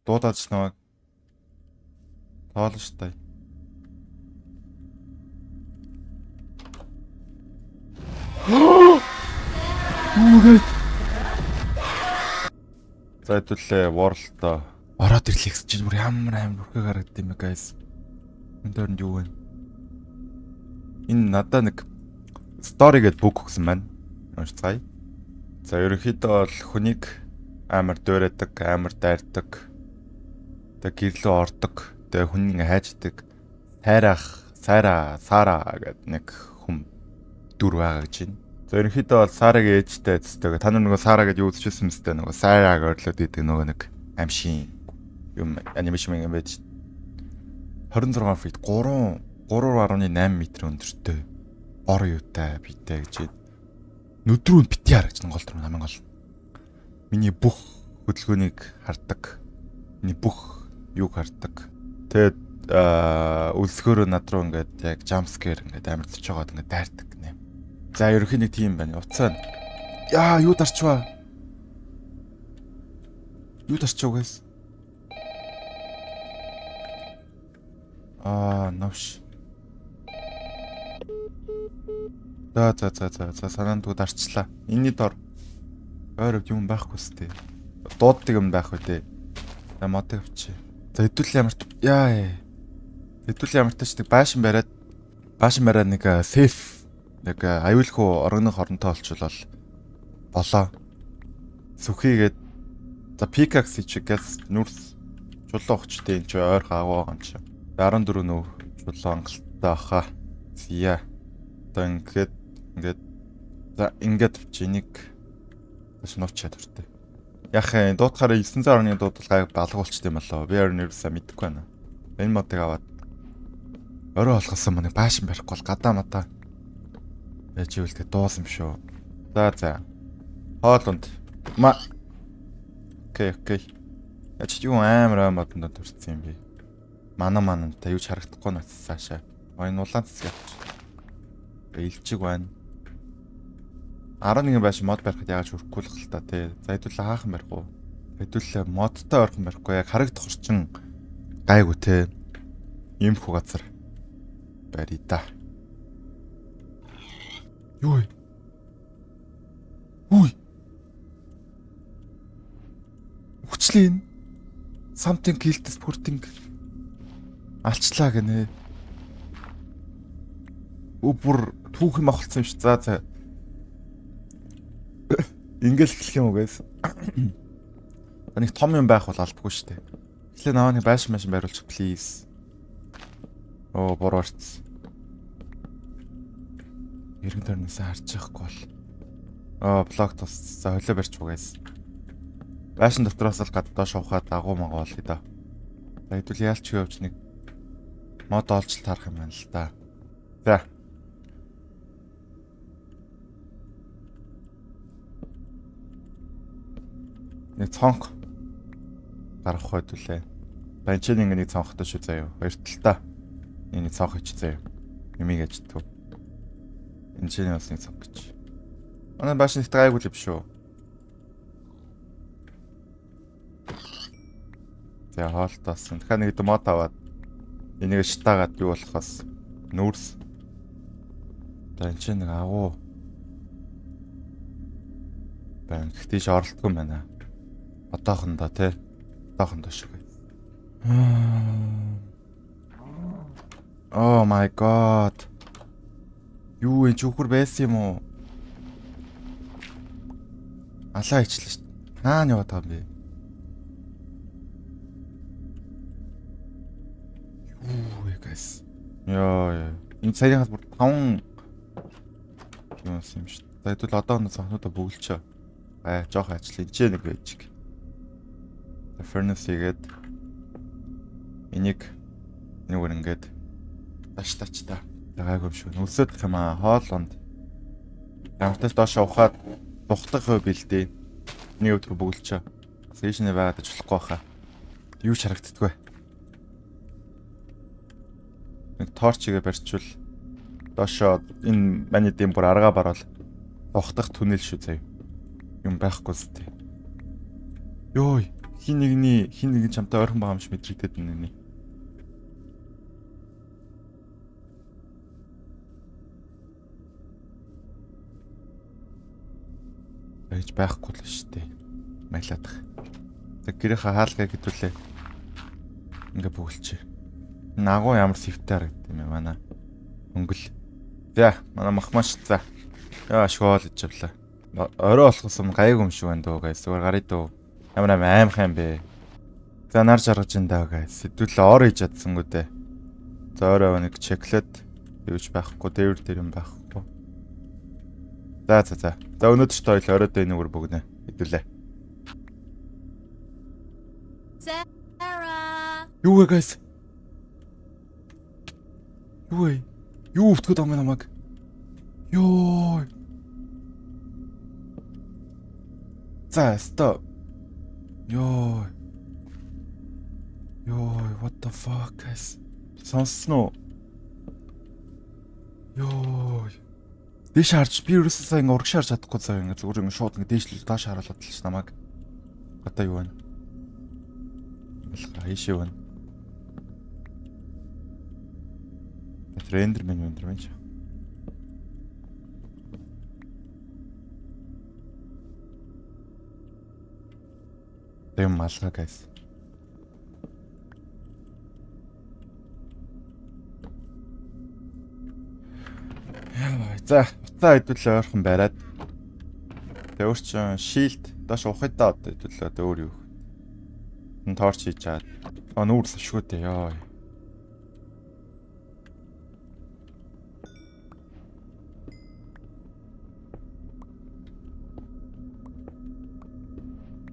Дуудаач намайг тоолно штэ. Үгүй. За хэдүүлээ World-то ороод ирлээ гэж чинь бүр ямар бүрхэг харагдав юм guys. Энэ дөрөнд юу вэ? Энэ надаа нэг story гэдэг бүк өгсөн байна. Уншицгаая. За ерөнхийдөө бол хүнийг амар дөөрөдөг, амар дайрдаг. Тэг гэрлөө ордог. Тэг хүн ингээ хайждаг. Сара гэдэг нэг хүм дүр байгаа гэж байна. За ерөнхийдөө бол Сарагийн ээжтэй төстэйг. Та нөгөө Сара гэдэг юу үзчихсэн мэт нөгөө Сараг орлоод идэг нөгөө нэг амшийн юм анимашн юм байж 26 feet 3.8 м өндөртэй бор юутай битэй гэж нүдрүүн бити харагч гол төрөм хамгийн гол. Миний бүх хөдөлгөөнийг хардаг. Миний бүх юуг хардаг. Тэгээд үлсгөөрөө над руу ингээд яг jump scare ингээд амар цоч жагаад ингээд дайрдаг гинэ. За ерөнхийн нэг тийм байна. Уцаа. Яа, юу дарчваа? Юу дарчваа гэс? Навш. За санаанд дарчлаа. Энийний дор ойр юм байхгүй сте. Дууддаг юм байх үү те. За мод авчи. За хэдүүл ямар хэдүүл ямар тач нэг баашин бариад нэг сейф нэг аюулгүй оргоны хоронтой олчвол болоо. Сүхийгээд за пикакс чигээс нүрс чулуу өгчтэй энэ ч ойр хаагуу байгаа юм чи. 14 нөө чулуу ангалтай баха. Зя. Одоо ингээд чинийг шиновчаад өртөө. Яхаа дуутахаар 900 орны дуудлагыг балгуулчт юм болоо. Би өөр нэрсээ мэдэхгүй байна. Энэ модыг аваад орой болгосон мань баашин барихгүй бол гадаа мата. Яаж ивэл тэг дуусан юм шүү. За. Хоолунд. Окей. Яч юу амар модонд төрсэн юм бэ? Манантай юу ч харагдахгүй нацсаашаа. Энэ улаан цэцэг авч. Илчиг байна. 11 байш мод барихад яаж хөрөхгүй л хэл та тий. За хэдүүлээ хаахан барихгүй. Хэдүүлээ модтой ойрхон барихгүй. Яг харагдах орчин гайгүй тий. Иймхүү газар барий да. Юу вэ? Хүчлээ энэ. Something killed this putting. Алчлаа гинэ. Бүр түүх юм авахсан юм ш. За. Ингээл хэлэх юм уу гэс. Нэг том юм байх бол алдгүй штэ. Эхлээ наваа нэг байшин бариулчих please. Борооч. Иргэн төрнөөс харж яахгүй бол. Блок тус за хөлөө барьчих уу гэс. Байшин дотроос л гадаа шуухаад агуу магуул гэдэг. За хэдүүл яалч явж нэг мод олж тарах юм байна л да. За. Нэг цонх гарах хөдөлээ. Банчин нэг цонхтой шүү заяа. Баярталтаа. Нэг цонх ич заяа. Юмиг ажтгүй. Энэ чинь бас нэг цонх гэж. Манай бааш нэгт гайгүй л юм шүү. За хоолтоосон. Дахиад нэг мод аваад энийг шитаагаад юу болохоос нүүрс. За энэ чинь нэг агуу. Банк тийш оролдохгүй юм байна. Одоохондоо тий. Одоохондоо шиг. Oh my god. Юу энэ чүхэр байсан юм уу? Алаа ичлээ шүү. Хаана яваад байгаа юм бэ? Юу guys. Яа. Энэ саяхаас бүр 5 юм шүү. За хэдүүл одоохондоо цонхнуудаа бүгэлчээ. Жоох ажил хийж нэг байж. Furnace хийгээд энийг ингээд тач та. Гайгүй юм шүү. Нүсэх юм аа. Хоолонд. Ямартаж доош ухаад духтах хөв бэлдээ. Нэг өдөр бүгэлчээ. Сэшнээ байгаад ажиллахгүй хаа. Юу ч харагддаггүй. Нэг торчигээ барьчвал доошоо энэ маний дэм бүр аргаа бараал. Духтах түнэл шүү заяа. Юм байхгүй зү. Йой. хин нэгний чамтай ойрхон байгаа юм шиг мэдрэгдээд байна. Байж байхгүй л шүү дээ. Маглаадах. Тэг гэрийнхаа хаалгаа гэдүүлээ. Ингээ бүгэлчээ. Нагуу ямар сэвтээр гэдэг юм байна. Өнгөл. За, манай махмаш за. Яа шоол гэж авлаа. Орой болохоос юм гайг юм шиг байна дөө гайс. Зүгээр гарыг дөө. Ямар аимх юм бэ. За нар жаргаж ин даа гайс. Сэдвүлээ ор хийж чадсангүү дээ. За орой нэг чеклээд юуж байхгүй, дээвэр дээр юм байхгүй. За. За өнөөдөр ч тойл оройд энэгээр бөгнө. Хэдүүлээ. Sarah. Юу вэ гайс? Юу вэ? Юу өвтгöd ам намайг? Йоо. За, стоп. Йоо. What the fuck guys? Сонсноо. Йоо. Дээш харж би ерөөсөө сайн урагш харж чадахгүй цаа ингэ зүгээр ингэ шууд ингэ дээшлэл доош харуулаад л ш намайг. Одоо юу вэ? Болохоо ийшээ байна. Рендер мен ч. Тэм малгай guys. За, уцаа хэдүүлээ ойрхон бариад. Тэгээ өөр чин шилд доош ухадаа одоо хэдүүлээ одоо өөр юу. Энэ торч хийж чаад. Нүүрс шүү дээ ёо.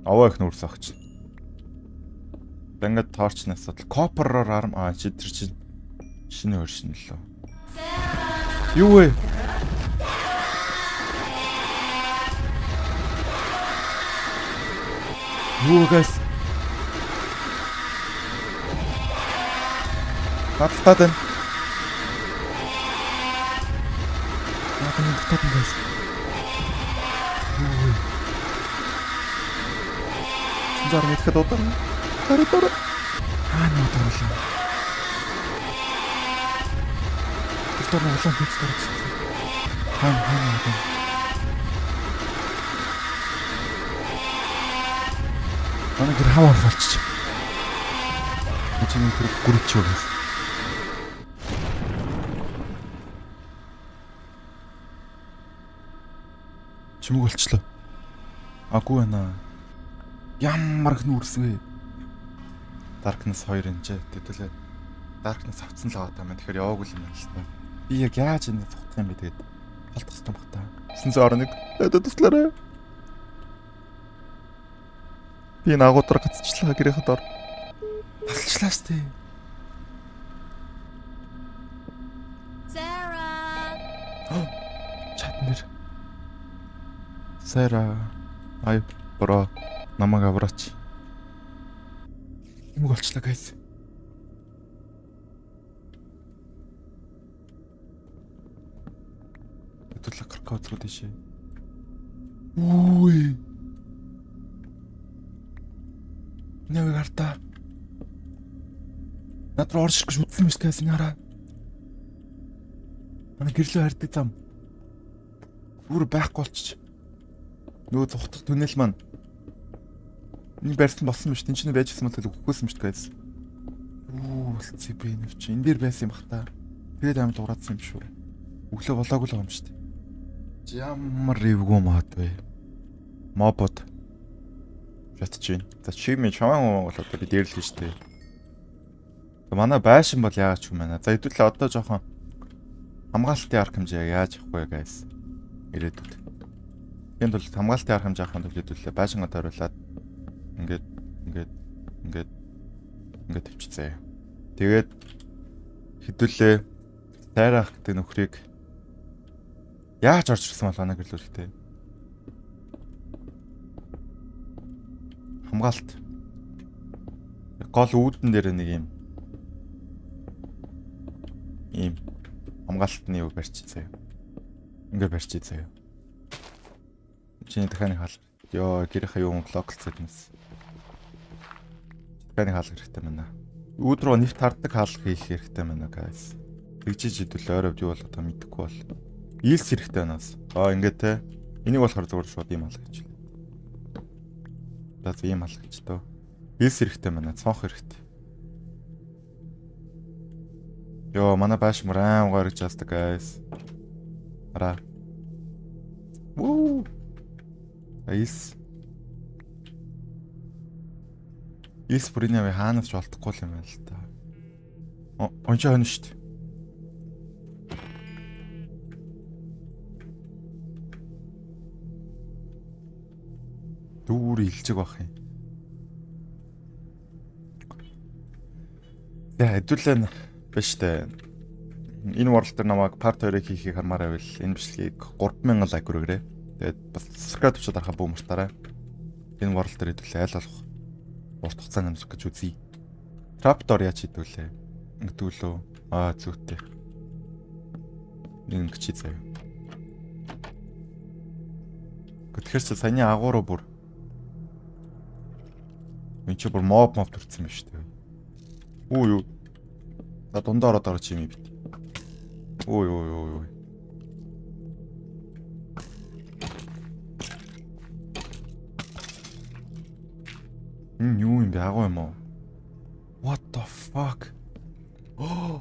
Аваа их нүүрс авч. Ингээд торчнаас бодол коппероор арм чи тэр чинь шинэ вершн лөө. Юу вэ? Юу гайс? Таталтаад байна. Яагаад таталтаад байна гайс? Юу вэ? Зар мэдхэд удаа. Тара. Нөө таалаа. Тэр улаан хэвч гарч. Хаан. Манай гэр хавар болчих. Эцэг тэр гүрч өгөөс. Чимэг болчлоо. Агүй байна. Ямар их нүрс вэ? Darkness 2 энэ ч хэдүүлээ. Darkness авцсан л байгаа юм. Тэгэхээр яваагүй юм байна л та. Би яг яаж энэ цогтох юм бэ тэгээд болтох юм бах та. 911 туслаарай. Би наагуудаар гацчлаа гэрээхэд ор. Тасалчлаа штэ. Sarah. Чатн дээр. Sarah. Ай бро. Намайг авраач. Юм болчлаа guys. Хэдүүлээ крокод руу дэшээ. Үгүй. Нэг гарта. Надруу орш гэж үтсэн мэт guys наараа. Манай гэрлөө хардаг зам. Бүр байхгүй болчих. Нөгөө зүхтах түнэл маань. Энэ барьсан болсон мэт энэ ч байжсэн мэл өгөхгүйсэн мэт guys. Үлцээ би энэ чи энэ дээр байсан юм бах та. Тэгээд амар дураадсан юм шүү. Өглөө болоогүй л юм шүү дээ. Ямар ривгүй мод вэ? Мобот. Ятчин. За чи минь чамаа бол одоо би дээр л гэж дээ. Манай байшин бол яагаад ч юм байна. За хэдүүлээ одоо жоохон хамгаалтын арга хэмжээ яаж авах вэ guys? Ирээдүйд. Энд бол хамгаалтын арга хэмжээ авахын тулд хэдүүлээ байшингаа тойруулаад ингээд төвчцээ. Тэгээд хэдүүлээ тайрах гэдэг нөхрийг яаж орж ирсэн бол анаа гэрлүүр ихтэй. Хамгаалт. Гол үүдэн дээр нэг ийм хамгаалтны юу барьчих заяа. Ингээд барьчих заяа. Чиний дахианы хаал. Йоо, гэрийнхаа юу локал цэднэс. Ганы хаалга хэрэгтэй байна. Өөдрөө нэвт харддаг хаалга хийх хэрэгтэй байна guys. Тэгжиж идвэл ойроод юу болоо та мэдэхгүй бол. Ийс хэрэгтэй банаас. Ингээд те. Энийг болохоор зүгээр шууд ийм хаалга гэж. За ийм хаалга гэж тоо. Ийс хэрэгтэй байна. Цонх хэрэгтэй. Йоо, манай бааш мраам гарч яастаа guys. Ара. Вуу. Ийс. Ийс бүрийн яв хаанаас ч олдохгүй юм байна л та. Онч хонь шүү дээ. Дүүр илжиг бах юм. За хэдүүлэн биш дээ. Энэ world дээр намайг part 2-ыг хийхийг хармаар байвал энэ бичлэгийг 3000 лайк өргөрөө. Тэгээд бас subscribe хийгээд дарахаа бүүмэртаарай. Энэ world дээр хэдүүлээ айл болох урт хугацаанд амжих гэж үзье. Trapdoor яаж хийдүүлээ? Ингэдүүлөө. Зүйтэй. Нэг чи заяа. Тэгэхээр ч саяны агууруу бүр энэ ч бүр моб төрсэн юм шүү дээ. Үу юу. На дундаа ороод гарч юм бит. Ой. Юу юм бэ? Агуу юм уу? What the fuck? Oh.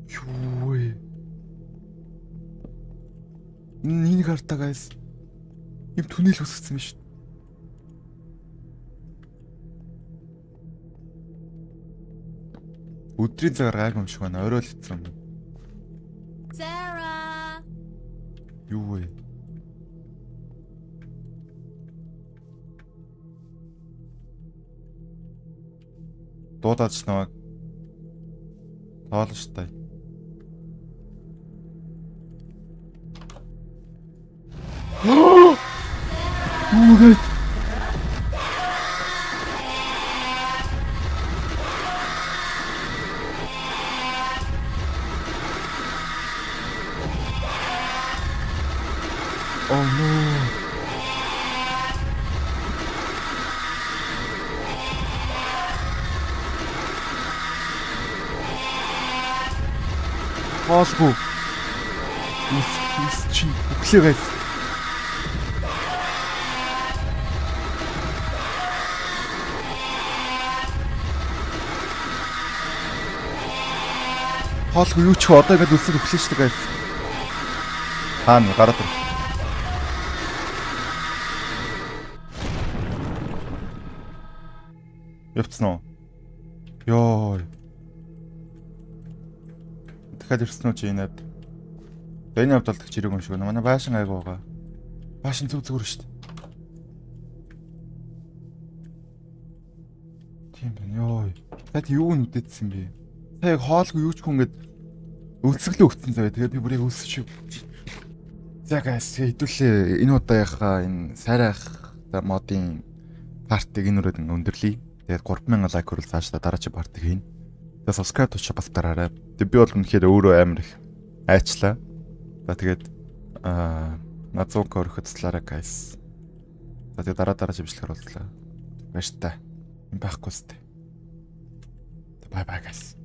Юу. Нэг хартаа guys. Им түнэл үсгэсэн юм шүү. Өдрийн цагаар гайг юм шиг байна. Орой л хэцүү юм. Sarah. Юу вэ? Дуудаад ч намайг тоолно штэ. Үгүй. Oh no. Хоолгүй. Ис чи өглөөгээс. Хоолгүй юу ч одоо ингэж үсэг өглөө шүү дээ. Хаана гараад ир. Явцсан уу? Йоо. Дахиад ирсэн үү чи энэд? Дэний хувьд бол ч ирээгүй юм шиг байна. Манай баашин айгуу байгаа. Баашин зүгээр шүү дээ. Тийм байна ёо. Тэгэд юу нүдэдсэн бэ? Та яг хоолгүй юу ч хүн ингэж өлсгөлөө өгсөн заяа. Тэгээд би бүрийг өсөж. За guys, хэдүүлээ энэ удаагийнхаа энэ сайрах модын партиг энэ үрээд өндөрлөе. Тэгээд 3000 лайк хүрэл цаашдаа дараагийн партиг хийн. Тэгээд subscribe туучаа бас дараарай. Тэгээд би бол үнэхээр өөрөө амар их айчлаа. За тэгээд Назуук өрхөд туслаарай guys. За тэгээд дараагийн бичлэгээр уулзлаа. Баяр та. Юм байхгүй сте. Bye bye guys.